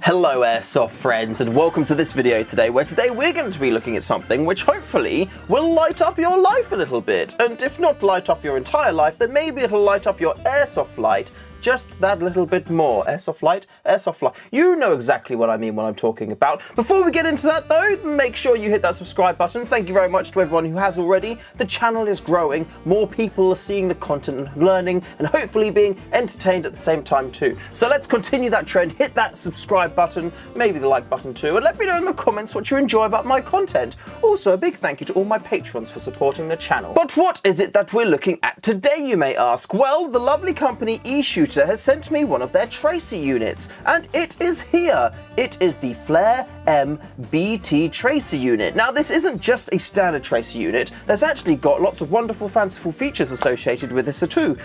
Hello Airsoft friends, and welcome to this video today, where today we're going to be looking at something which hopefully will light up your life a little bit. And if not light up your entire life, then maybe it'll light up your airsoft light just that little bit more. Airsoft light? Airsoft light. You know exactly what I mean when I'm talking about. Before we get into that though, make sure you hit that subscribe button. Thank you very much to everyone who has already. The channel is growing. More people are seeing the content and learning and hopefully being entertained at the same time too. So let's continue that trend. Hit that subscribe button, maybe the like button too, and let me know in the comments what you enjoy about my content. Also, a big thank you to all my patrons for supporting the channel. But what is it that we're looking at today, you may ask? Well, the lovely company Eshooter has sent me one of their tracer units, and it is here. It is the Flare M BT tracer unit. Now, this isn't just a standard tracer unit. There's actually got lots of wonderful, fanciful features associated with this too,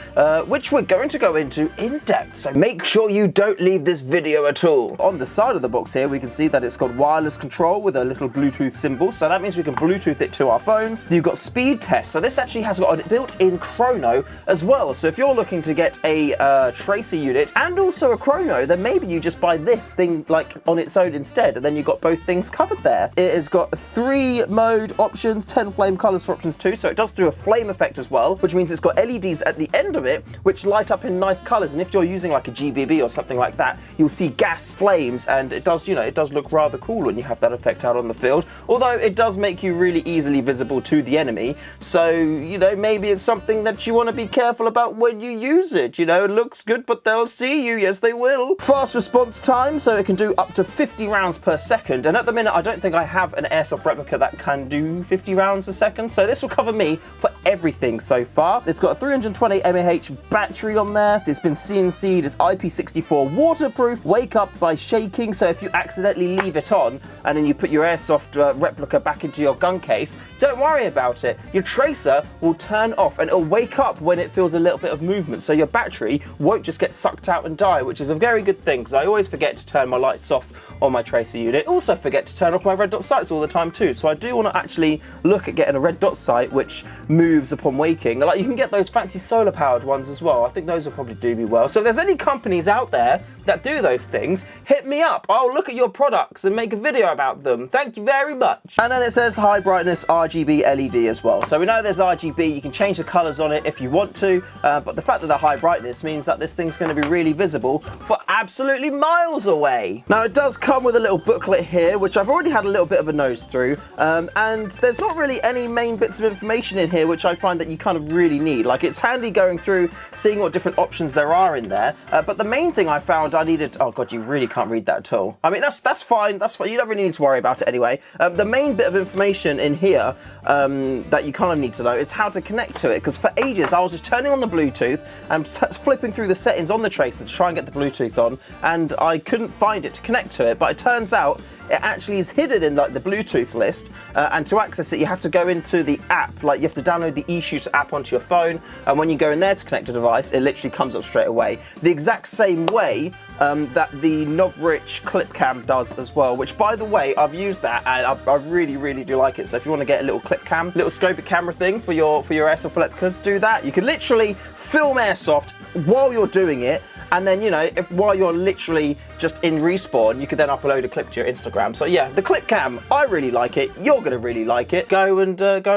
which we're going to go into in depth. So make sure you don't leave this video at all. On the side of the box here, we can see that it's got wireless control with a little Bluetooth symbol. So that means we can Bluetooth it to our phones. You've got speed test. So this actually has got a built-in chrono as well. So if you're looking to get a tracer unit and also a chrono, then maybe you just buy this thing like on its own instead, and then you've got both things covered there. It has got 3 mode options, 10 flame colors for options too, so it does do a flame effect as well, which means it's got LEDs at the end of it which light up in nice colors, and if you're using like a GBB or something like that, you'll see gas flames, and it does, you know, it does look rather cool when you have that effect out on the field, although it does make you really easily visible to the enemy. So, you know, maybe it's something that you want to be careful about when you use it. You know, it looks good, but they'll see you. Yes, they will. Fast response time, so it can do up to 50 rounds per second, and at the minute I don't think I have an airsoft replica that can do 50 rounds a second, so this will cover me for everything so far. It's got a 320 mAh battery on there. It's been CNC'd. It's IP64 waterproof. Wake up by shaking, so if you accidentally leave it on and then you put your airsoft replica back into your gun case, don't worry about it. Your tracer will turn off and it'll wake up when it feels a little bit of movement, so your battery won't just get sucked out and die, which is a very good thing, because I always forget to turn my lights off on my tracer unit. Also forget to turn off my red dot sights all the time too, so I do want to actually look at getting a red dot sight which moves upon waking. Like, you can get those fancy solar powered ones as well. I think those will probably do me well. So if there's any companies out there that do those things, hit me up. I'll look at your products and make a video about them. Thank you very much. And then it says high brightness RGB LED as well. So we know there's RGB, you can change the colors on it if you want to, but the fact that they're high brightness means that this thing's going to be really visible for absolutely miles away. Now, it does come with a little booklet here, which I've already had a little bit of a nose through, and there's not really any main bits of information in here which I find that you kind of really need. Like, it's handy going through, seeing what different options there are in there, but the main thing I found I needed, oh god, you really can't read that at all. I mean, that's fine, you don't really need to worry about it anyway. The main bit of information in here that you kind of need to know is how to connect to it, because for ages I was just turning on the Bluetooth and flipping through the settings on the tracer to try and get the Bluetooth on, and I couldn't find it to connect to it, but it turns out it actually is hidden in like the Bluetooth list, and to access it you have to go into the app. Like, you have to download the Eshooter app onto your phone, and when you go in there to connect a device, it literally comes up straight away. The exact same way that the Novrich clip cam does as well, which, by the way, I've used that and I really do like it. So if you want to get a little clip cam, little scopic camera thing for your airsoft replicas, do that. You can literally film airsoft while you're doing it, and then, you know, while you're literally just in respawn, you could then upload a clip to your Instagram. So yeah, the clip cam, I really like it. You're gonna really like it. Go and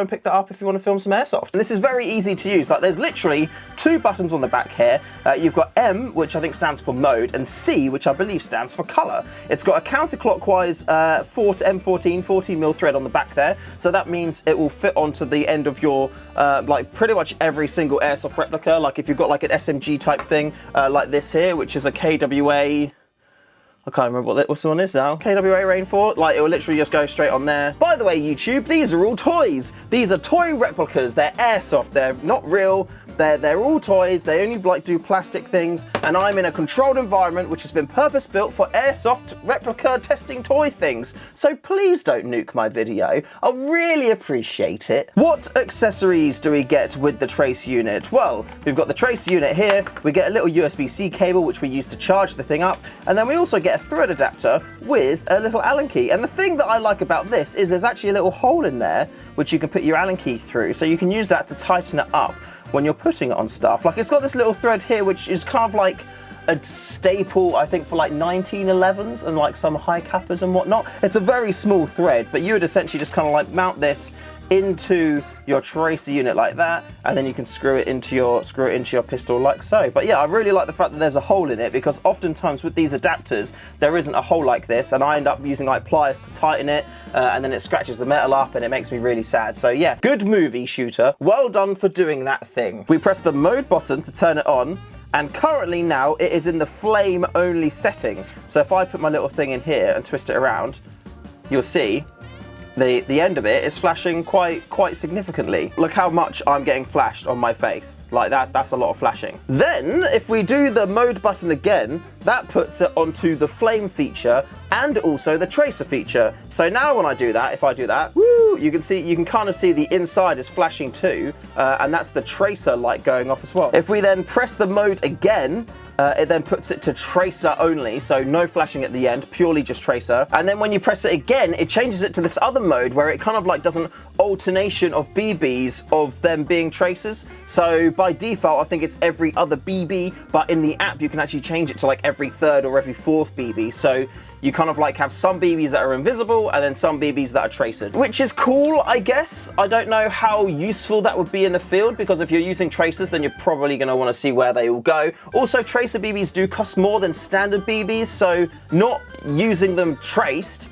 pick that up if you want to film some airsoft. And this is very easy to use. Like, there's literally 2 buttons on the back here. You've got M, which I think stands for mode, and C, which I believe stands for color. It's got a counterclockwise 4 to M14 14mm thread on the back there. So that means it will fit onto the end of your like pretty much every single airsoft replica. Like, if you've got like an SMG type thing like this here, which is a KWA, I can't remember what this one is now. KWA Rain 4, like, it will literally just go straight on there. By the way, YouTube, these are all toys. These are toy replicas. They're airsoft. They're not real. They're all toys. They only like do plastic things, and I'm in a controlled environment which has been purpose built for airsoft replica testing toy things. So please don't nuke my video. I'll really appreciate it. What accessories do we get with the trace unit? Well, we've got the trace unit here. We get a little USB-C cable which we use to charge the thing up, and then we also get a thread adapter with a little Allen key. And the thing that I like about this is there's actually a little hole in there which you can put your Allen key through, so you can use that to tighten it up when you're putting it on stuff. Like, it's got this little thread here which is kind of like a staple, I think, for like 1911s and like some high cappers and whatnot. It's a very small thread, but you would essentially just kind of like mount this into your tracer unit like that, and then you can screw it into your pistol like so. But yeah, I really like the fact that there's a hole in it, because oftentimes with these adapters there isn't a hole like this, and I end up using like pliers to tighten it, and then it scratches the metal up and it makes me really sad. So yeah, good move, Eshooter. Well done for doing that thing. We press the mode button to turn it on, and currently now it is in the flame only setting. So if I put my little thing in here and twist it around, you'll see the end of it is flashing quite significantly. Look how much I'm getting flashed on my face. Like that's a lot of flashing. Then if we do the mode button again, that puts it onto the flame feature and also the tracer feature. So now when I do that, if I do that, woo, you can kind of see the inside is flashing too, and that's the tracer light going off as well. If we then press the mode again, it then puts it to tracer only, so no flashing at the end, purely just tracer. And then when you press it again, it changes it to this other mode where it kind of like does an alternation of BBs of them being tracers. So by default, I think it's every other BB, but in the app you can actually change it to like every third or every fourth BB. So you kind of like have some BBs that are invisible and then some BBs that are tracered, which is cool, I guess. I don't know how useful that would be in the field, because if you're using tracers, then you're probably going to want to see where they all go. Also, tracer BBs do cost more than standard BBs, so not using them traced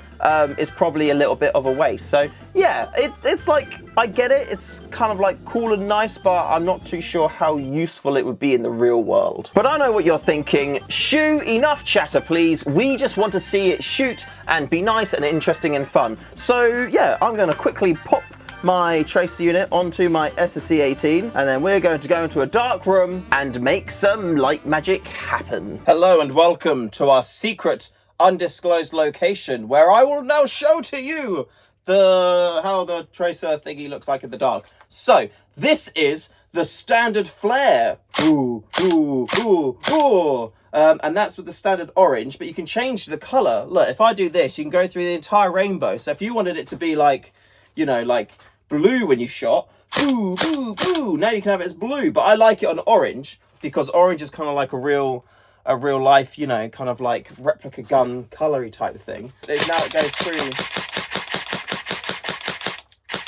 is probably a little bit of a waste. So yeah, it's like, I get it, it's kind of like cool and nice, but I'm not too sure how useful it would be in the real world. But I know what you're thinking. Shoo, enough chatter please. We just want to see it shoot and be nice and interesting and fun. So yeah, I'm going to quickly pop my tracer unit onto my SSE-18, and then we're going to go into a dark room and make some light magic happen. Hello and welcome to our secret undisclosed location, where I will now show to you how the tracer thingy looks like in the dark. So this is the standard flare. Ooh, ooh, ooh, ooh. And that's with the standard orange, but you can change the color. Look, if I do this, you can go through the entire rainbow. So if you wanted it to be like, you know, like blue when you shot, boo, boo, boo, now you can have it as blue. But I like it on orange, because orange is kind of like a real life, you know, kind of like replica gun colory type thing. Now it goes through.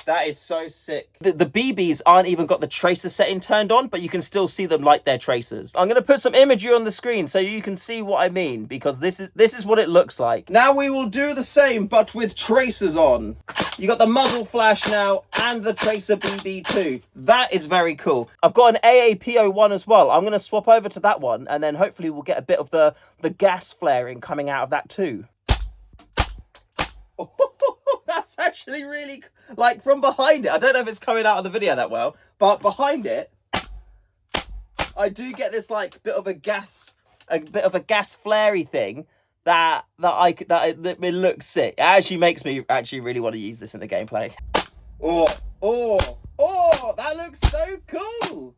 That is so sick. The BBs aren't even got the tracer setting turned on, but you can still see them like they're tracers. I'm going to put some imagery on the screen so you can see what I mean, because this is what it looks like. Now we will do the same, but with tracers on. You got the muzzle flash now and the tracer BB too. That is very cool. I've got an AAP01 as well. I'm going to swap over to that one, and then hopefully we'll get a bit of the gas flaring coming out of that too. That's actually really, like, from behind it. I don't know if it's coming out of the video that well, but behind it, I do get this like bit of a gas flary thing that it looks sick. It actually makes me actually really want to use this in the gameplay. Oh, that looks so cool.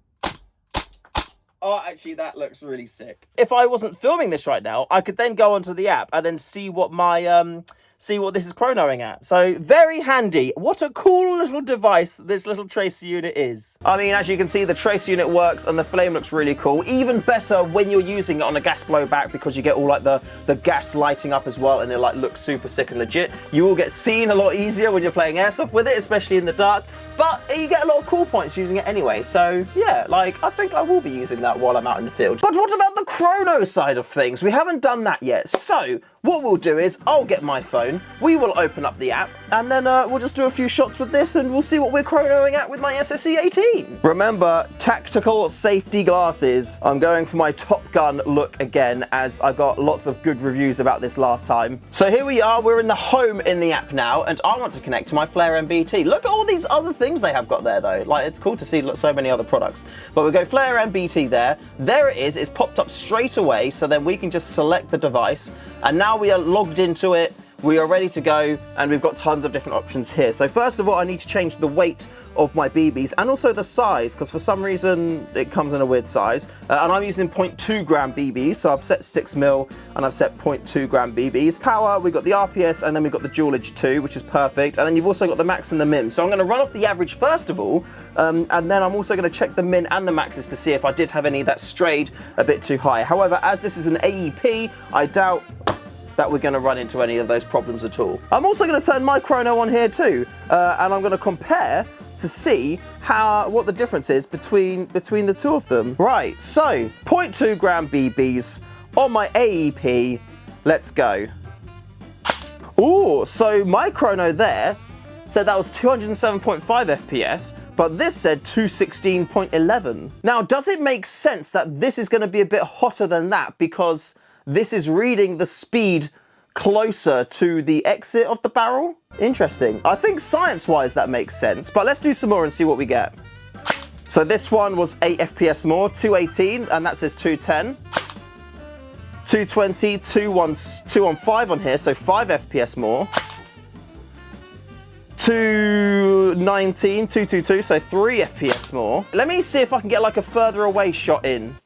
Oh, actually, that looks really sick. If I wasn't filming this right now, I could then go onto the app and then see what my see what this is chronoing at. So very handy. What a cool little device this little tracer unit is. I mean, as you can see, the tracer unit works and the flame looks really cool. Even better when you're using it on a gas blowback, because you get all like the gas lighting up as well, and it like looks super sick and legit. You will get seen a lot easier when you're playing Airsoft with it, especially in the dark. But you get a lot of cool points using it anyway, so yeah, like, I think I will be using that while I'm out in the field. But what about the chrono side of things? We haven't done that yet. So what we'll do is I'll get my phone, we will open up the app, and then we'll just do a few shots with this, and we'll see what we're chronoing at with my SSE-18. Remember, tactical safety glasses. I'm going for my Top Gun look again, as I got lots of good reviews about this last time. So here we are, we're in the home in the app now, and I want to connect to my Flare MBT. Look at all these other things they have got there though. Like, it's cool to see so many other products. But we go Flare MBT there. There it is. It's popped up straight away, so then we can just select the device, and now we are logged into it. we are ready to go, and we've got tons of different options here. So first of all, I need to change the weight of my BBs and also the size, because for some reason it comes in a weird size. And I'm using 0.2 gram BBs, so I've set 6mm and I've set 0.2 gram BBs. Power, we've got the RPS, and then we've got the Dualage 2, which is perfect. And then you've also got the max and the min. So I'm going to run off the average first of all, and then I'm also going to check the min and the maxes to see if I did have any that strayed a bit too high. However, as this is an AEP, I doubt that we're going to run into any of those problems at all. I'm also going to turn my chrono on here too, and I'm going to compare to see what the difference is between the two of them. Right, so 0.2 gram BBs on my AEP. Let's go. Oh, so my chrono there said that was 207.5 FPS, but this said 216.11. Now, does it make sense that this is going to be a bit hotter than that because this is reading the speed closer to the exit of the barrel? Interesting. I think science-wise that makes sense, but let's do some more and see what we get. So this one was 8 FPS more, 218, and that says 210. 220, 215 on here, so 5 FPS more. 219, 222, so 3 FPS more. Let me see if I can get like a further away shot in.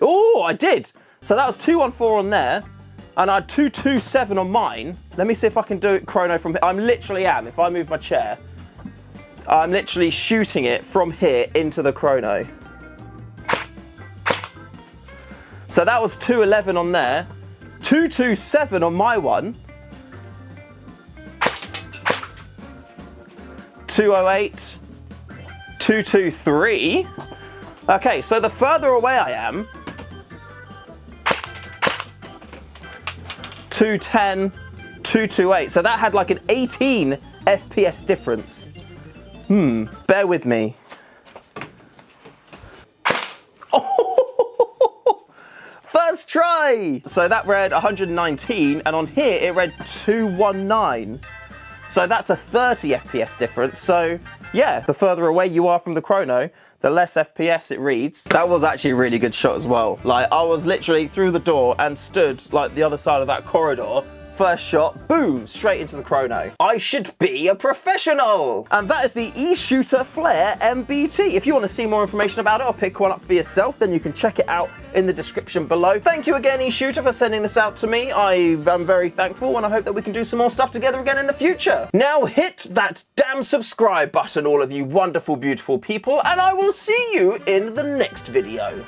Oh, I did. So that was 214 on there, and I had 227 on mine. Let me see if I can do it chrono from here. I literally am. If I move my chair, I'm literally shooting it from here into the chrono. So that was 211 on there, 227 on my one, 208, 223. Okay, so the further away I am, 210, 228. So that had like an 18 FPS difference. Bear with me. Oh, first try. So that read 119, and on here it read 219. So that's a 30 FPS difference. So yeah, the further away you are from the chrono, the less FPS it reads. That was actually a really good shot as well. Like, I was literally through the door and stood like the other side of that corridor. First shot, boom, straight into the chrono. I should be a professional. And that is the Eshooter Flare MBT. If you want to see more information about it or pick one up for yourself, then you can check it out in the description below. Thank you again, Eshooter, for sending this out to me. I am very thankful, and I hope that we can do some more stuff together again in the future. Now hit that damn subscribe button, all of you wonderful, beautiful people, and I will see you in the next video.